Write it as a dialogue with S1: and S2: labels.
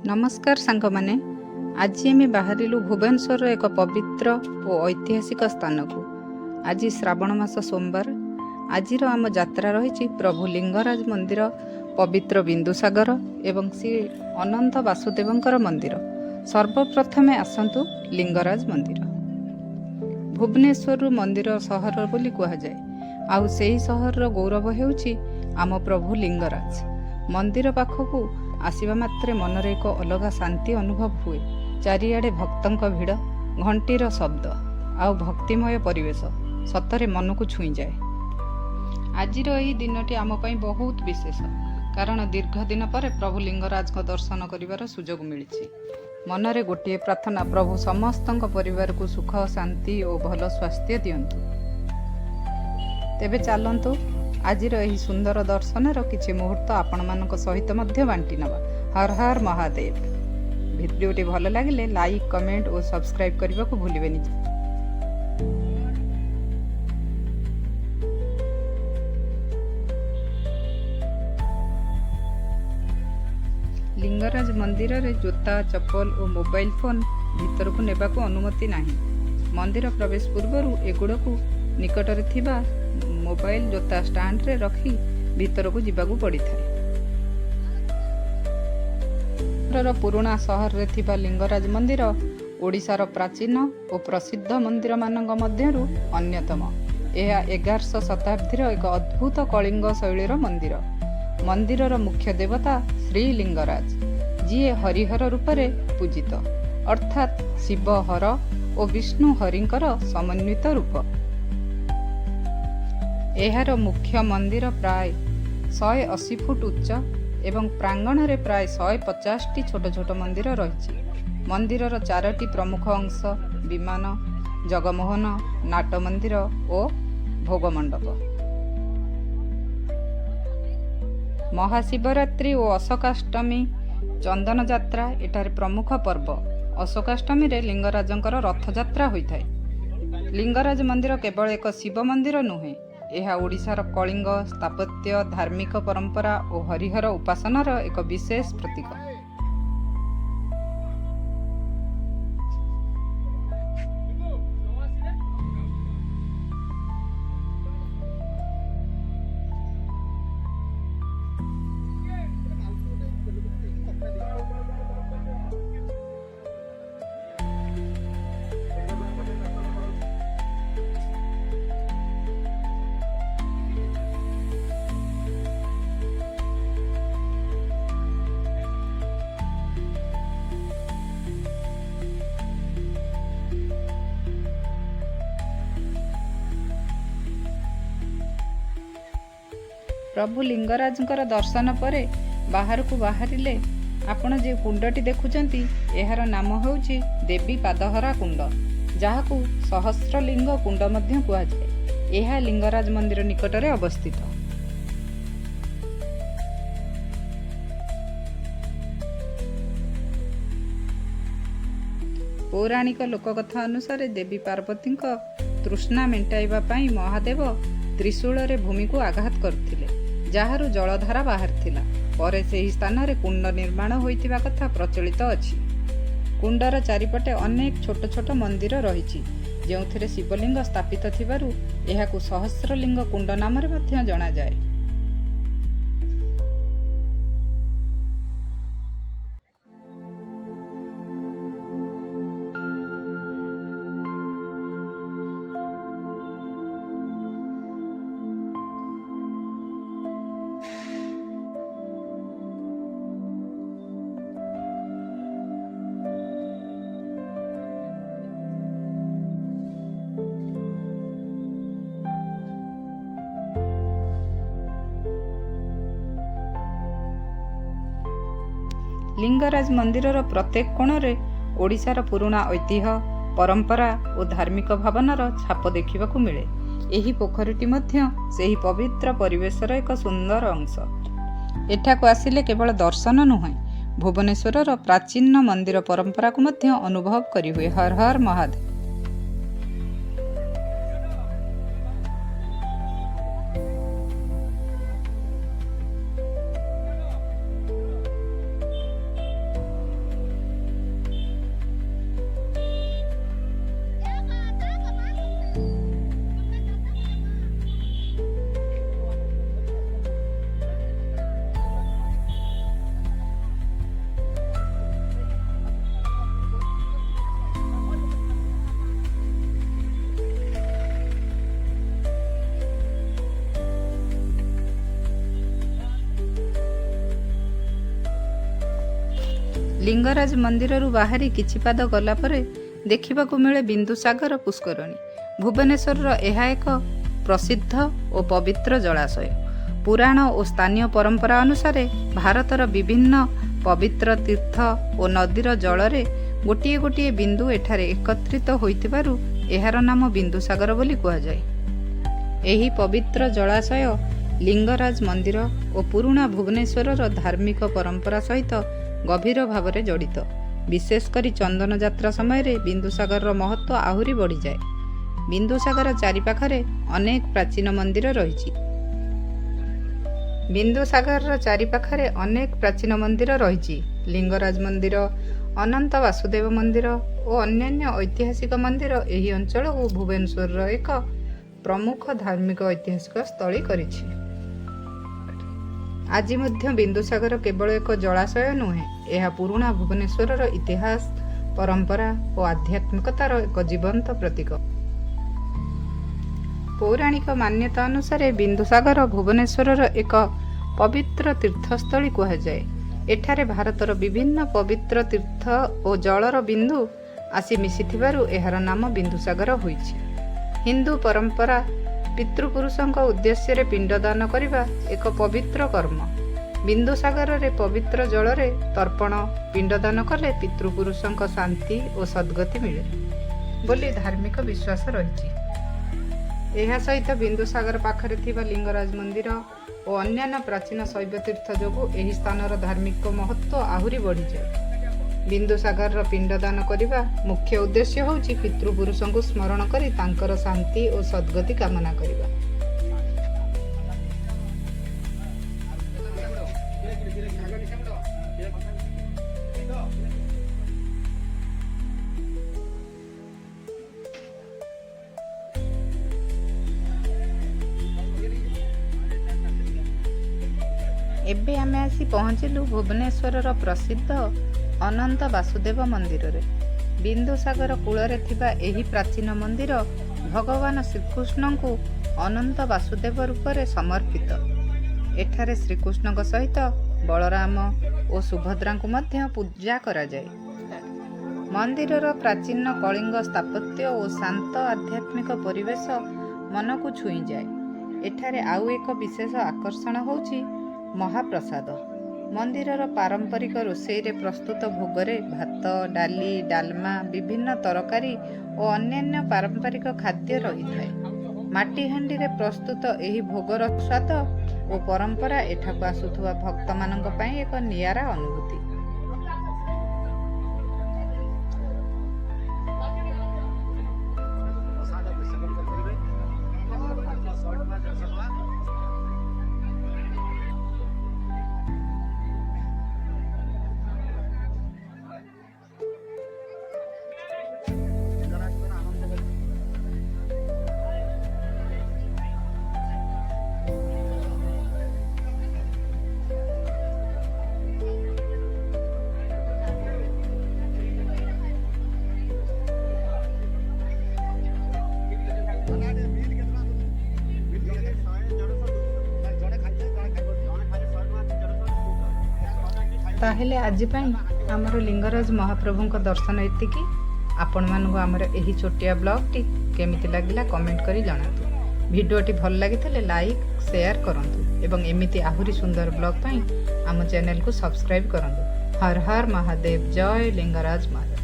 S1: नमस्कार सांगमाने आज आम बाहरिलु भुवनेश्वर एक पवित्र और ऐतिहासिक स्थान को। आज श्रावण मास सोमवार। आज आम यात्रा रही प्रभु लिंगराज मंदिर, पवित्र बिंदुसागर एवं श्री अनंत वासुदेवंकर मंदिर। सर्वप्रथमे आसंतु लिंगराज मंदिर। भुवनेश्वर मंदिर सहर बोली कहुए। आउ सेही सहर गौरव हेउछि आम प्रभु लिंगराज। मंदिर पाखकू आसिबा मात्रे मनरे एक अलग शांति अनुभव हुए। चारिआडे भक्तंक भिड़, घंटीर शब्द आउ भक्तिमय परिवेश सतरे मन को छुई जाए। आजिर एही दिनटी आम पई बहुत विशेष, कारण दीर्घ दिन पर प्रभु लिंगराज को दर्शन करिवार सुजोग मिलिछि। मनरे गोटे प्रार्थना, प्रभु समस्तंक परिवार को सुख, शांति और भल स्वास्थ्य दियंतु। तेबे चलंतु आजिर एही सुंदर दर्शनर किछि मुहूर्त आपण मानक सहित मध्य बांटी नवा। हर हर महादेव। भिडियोटी भल लागिले लाइक, कमेंट और सब्सक्राइब करने को भूलिबेनि। लिंगराज मंदिर रे जोता, चप्पल और मोबाइल फोन भीतर को नेबा को अनुमति नाही। मंदिर प्रवेश पूर्व एगुड़ को निकटरे थिबा मोबाइल जोता स्टैंड रे रखी भीतर को जीवा पड़ी था। पुराना सहर रे थिबा लिंगराज मंदिर ओडिशार प्राचीन और प्रसिद्ध मंदिर मानक मध्यरु अन्यतम। यह 1100 शताब्दीर एक अद्भुत कलिंग शैलीर मंदिर। मंदिरर मुख्य देवता श्री लिंगराज, जी हरिहर रूपरे पूजित, अर्थात शिव हर और विष्णु हरिंकर समन्वित रूप। एहार मुख्य मंदिर प्राय 180 फुट उच्च एवं प्रांगण रे प्राय 150टी छोट छोट मंदिर रही। मंदिरर 4टी प्रमुख अंश विमान, जगमोहन, नाट मंदिर और भोगमंडप। महाशिवरात्रि और अशोकाष्टमी, चंदन यात्रा एठारे प्रमुख पर्व। अशोकाष्टमी रे लिंगराजंकर रथ यात्रा होइथाय। लिंगराज मंदिर केवल एक शिव मंदिर नुहे, यह ओडिशार कलिंग स्थापत्य, धार्मिक परंपरा और हरिहर उपासनार एक विशेष प्रतीक। प्रभु लिंगराजंकर दर्शन परे बाहर को बाहरिले आपण जे कुंडटी देखुचंती, एहार नाम होउछि देवी पादहरा कुंड, जाहाकू सहस्रलिंग कुंड मध्य कुआ जाए। एहा लिंगराज मंदिर निकटरे अवस्थित। पौराणिक लोककथा अनुसार देवी पार्वती तृष्णा मेंटाइबा पई महादेव त्रिशूल रे भूमि को आघात करथिले, जाहारु जलधारा बाहर थिला। परे सेही स्थान रे कुंड निर्माण होइतिबा कथा प्रचलित अछि। कुंडर चारिपटे अनेक छोट छोट मंदिर रहिछि, जेउथिरे शिवलिंग स्थापित थिबारु एहाकू सहस्रलिंग कुंड नाम रे मध्य जणा जाय। लिंगराज मंदिरर प्रत्येक कोणरे ओडिशार पुराना ऐतिह्य, परंपरा और धार्मिक भावनार छाप देखिबाकू मिले। एही पोखरीटी मध्य सेही पवित्र परिवेशर एक सुंदर अंश। एठाकू आसिले केवल दर्शन नुहे, भुवनेश्वरर प्राचीन मंदिर परंपरा को मध्य अनुभव करि हुए। हर हर महादेव। ଲିଙ୍ଗରାଜ ମନ୍ଦିରରୁ ବାହାରି କିଛି ପାଦ ଗଲା ପରେ ଦେଖିବାକୁ ମିଳେ ବିନ୍ଦୁସାଗର ପୁଷ୍କରଣୀ। ଭୁବନେଶ୍ୱରର ଏହା ଏକ ପ୍ରସିଦ୍ଧ ଓ ପବିତ୍ର ଜଳାଶୟ। ପୁରାଣ ଓ ସ୍ଥାନୀୟ ପରମ୍ପରା ଅନୁସାରେ ଭାରତର ବିଭିନ୍ନ ପବିତ୍ର ତୀର୍ଥ ଓ ନଦୀର ଜଳରେ ଗୋଟିଏ ଗୋଟିଏ ବିନ୍ଦୁ ଏଠାରେ ଏକତ୍ରିତ ହୋଇଥିବାରୁ ଏହାର ନାମ ବିନ୍ଦୁସାଗର ବୋଲି କୁହାଯାଏ। ଏହି ପବିତ୍ର ଜଳାଶୟ ଲିଙ୍ଗରାଜ ମନ୍ଦିର ଓ ପୁରୁଣା ଭୁବନେଶ୍ୱରର ଧାର୍ମିକ ପରମ୍ପରା ସହିତ ଗଭୀର ଭାବରେ ଜଡ଼ିତ। ବିଶେଷ କରି ଚନ୍ଦନ ଯାତ୍ରା ସମୟରେ ବିନ୍ଦୁସାଗରର ମହତ୍ତ୍ୱ ଆହୁରି ବଢ଼ିଯାଏ। ବିନ୍ଦୁସାଗର ଚାରିପାଖରେ ଅନେକ ପ୍ରାଚୀନ ମନ୍ଦିର ରହିଛି। ବିନ୍ଦୁସାଗରର ଚାରିପାଖରେ ଅନେକ ପ୍ରାଚୀନ ମନ୍ଦିର ରହିଛି। ଲିଙ୍ଗରାଜ ମନ୍ଦିର, ଅନନ୍ତ ବାସୁଦେବ ମନ୍ଦିର ଓ ଅନ୍ୟାନ୍ୟ ଐତିହାସିକ ମନ୍ଦିର ଏହି ଅଞ୍ଚଳକୁ ଭୁବନେଶ୍ୱରର ଏକ ପ୍ରମୁଖ ଧାର୍ମିକ ଐତିହାସିକ ସ୍ଥଳୀ କରିଛି। ଆଜି ମଧ୍ୟ ବିନ୍ଦୁସାଗର କେବଳ ଏକ ଜଳାଶୟ ନୁହେଁ, ଏହା ପୁରୁଣା ଭୁବନେଶ୍ୱରର ଇତିହାସ, ପରମ୍ପରା ଓ ଆଧ୍ୟାତ୍ମିକତାର ଏକ ଜୀବନ୍ତ ପ୍ରତୀକ। ପୌରାଣିକ ମାନ୍ୟତା ଅନୁସାରେ ବିନ୍ଦୁସାଗର ଭୁବନେଶ୍ୱରର ଏକ ପବିତ୍ର ତୀର୍ଥସ୍ଥଳୀ କୁହାଯାଏ। ଏଠାରେ ଭାରତର ବିଭିନ୍ନ ପବିତ୍ର ତୀର୍ଥ ଓ ଜଳର ବିନ୍ଦୁ ଆସି ମିଶିଥିବାରୁ ଏହାର ନାମ ବିନ୍ଦୁସାଗର ହୋଇଛି। ହିନ୍ଦୁ ପରମ୍ପରା ପିତୃପୁରୁଷଙ୍କ ଉଦ୍ଦେଶ୍ୟରେ ପିଣ୍ଡଦାନ କରିବା ଏକ ପବିତ୍ର କର୍ମ। ବିନ୍ଦୁସାଗରରେ ପବିତ୍ର ଜଳରେ ତର୍ପଣ ପିଣ୍ଡଦାନ କଲେ ପିତୃପୁରୁଷଙ୍କ ଶାନ୍ତି ଓ ସଦ୍ଗତି ମିଳେ ବୋଲି ଧାର୍ମିକ ବିଶ୍ୱାସ ରହିଛି। ଏହା ସହିତ ବିନ୍ଦୁସାଗର ପାଖରେ ଥିବା ଲିଙ୍ଗରାଜ ମନ୍ଦିର ଓ ଅନ୍ୟାନ୍ୟ ପ୍ରାଚୀନ ଶୈବ ତୀର୍ଥ ଯୋଗୁଁ ଏହି ସ୍ଥାନର ଧାର୍ମିକ ମହତ୍ତ୍ୱ ଆହୁରି ବଢ଼ିଯାଏ। ବିନ୍ଦୁସାଗରର ପିଣ୍ଡଦାନ କରିବା ମୁଖ୍ୟ ଉଦ୍ଦେଶ୍ୟ ହେଉଛି ପିତୃପୁରୁଷଙ୍କୁ ସ୍ମରଣ କରି ତାଙ୍କର ଶାନ୍ତି ଓ ସଦ୍ଗତି କାମନା କରିବା। ଏବେ ଆମେ ଆସି ପହଞ୍ଚିଲୁ ଭୁବନେଶ୍ୱରର ପ୍ରସିଦ୍ଧ ଅନନ୍ତ ବାସୁଦେବ ମନ୍ଦିରରେ। ବିନ୍ଦୁସାଗର କୂଳରେ ଥିବା ଏହି ପ୍ରାଚୀନ ମନ୍ଦିର ଭଗବାନ ଶ୍ରୀକୃଷ୍ଣଙ୍କୁ ଅନନ୍ତ ବାସୁଦେବ ରୂପରେ ସମର୍ପିତ। ଏଠାରେ ଶ୍ରୀକୃଷ୍ଣଙ୍କ ସହିତ ବଳରାମ ଓ ସୁଭଦ୍ରାଙ୍କୁ ମଧ୍ୟ ପୂଜା କରାଯାଏ। ମନ୍ଦିରର ପ୍ରାଚୀନ କଳିଙ୍ଗ ସ୍ଥାପତ୍ୟ ଓ ଶାନ୍ତ ଆଧ୍ୟାତ୍ମିକ ପରିବେଶ ମନକୁ ଛୁଇଁଯାଏ। ଏଠାରେ ଆଉ ଏକ ବିଶେଷ ଆକର୍ଷଣ ହେଉଛି ମହାପ୍ରସାଦ। ମନ୍ଦିରର ପାରମ୍ପରିକ ରୋଷେଇରେ ପ୍ରସ୍ତୁତ ଭୋଗରେ ଭାତ, ଡାଲି, ଡାଲମା, ବିଭିନ୍ନ ତରକାରୀ ଓ ଅନ୍ୟାନ୍ୟ ପାରମ୍ପରିକ ଖାଦ୍ୟ ରହିଥାଏ। ମାଟିହାଣ୍ଡିରେ ପ୍ରସ୍ତୁତ ଏହି ଭୋଗର ସ୍ୱାଦ ଓ ପରମ୍ପରା ଏଠାକୁ ଆସୁଥିବା ଭକ୍ତମାନଙ୍କ ପାଇଁ ଏକ ନିଆରା ଅନୁଭୂତି। ତାହେଲେ ଆଜି ପାଇଁ ଆମର ଲିଙ୍ଗରାଜ ମହାପ୍ରଭୁଙ୍କ ଦର୍ଶନ ଏତିକି। ଆପଣମାନଙ୍କୁ ଆମର ଏହି ଛୋଟିଆ ବ୍ଲଗ୍ଟି କେମିତି ଲାଗିଲା କମେଣ୍ଟ କରି ଜଣାନ୍ତୁ। ଭିଡ଼ିଓଟି ଭଲ ଲାଗିଥିଲେ ଲାଇକ୍, ସେୟାର କରନ୍ତୁ ଏବଂ ଏମିତି ଆହୁରି ସୁନ୍ଦର ବ୍ଲଗ୍ ପାଇଁ ଆମ ଚ୍ୟାନେଲକୁ ସବସ୍କ୍ରାଇବ୍ କରନ୍ତୁ। ହର ହର ମହାଦେବ, ଜୟ ଲିଙ୍ଗରାଜ ମହାଦେବ।